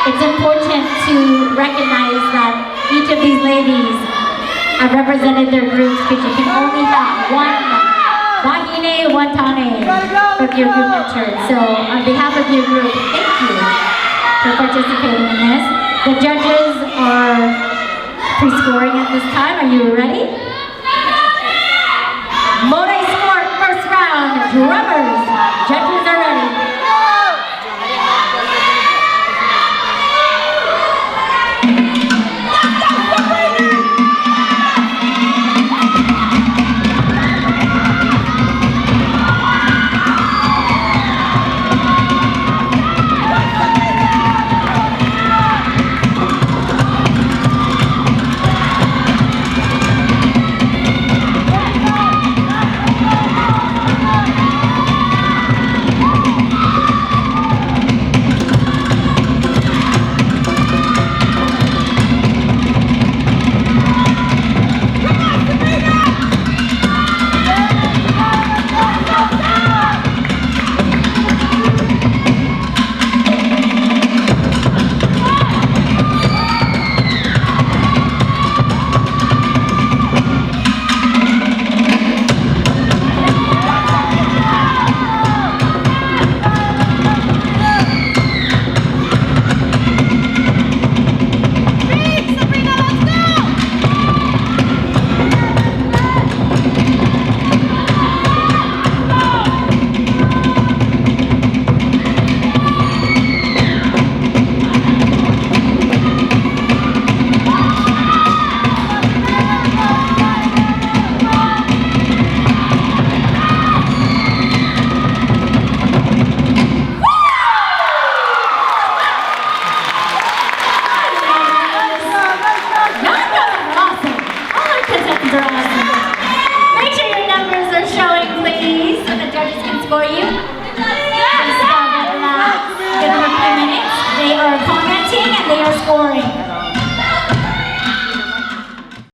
it's important to recognize that each of these ladies have represented their groups because you can only have one Wahine Watane from your group entered. So on behalf of your group, thank you for participating in this. The judges are pre-scoring at this time. Are you ready? Moray Sport first round, drummers. Judges are ready. Make sure your numbers are showing, please, so the judges can score you.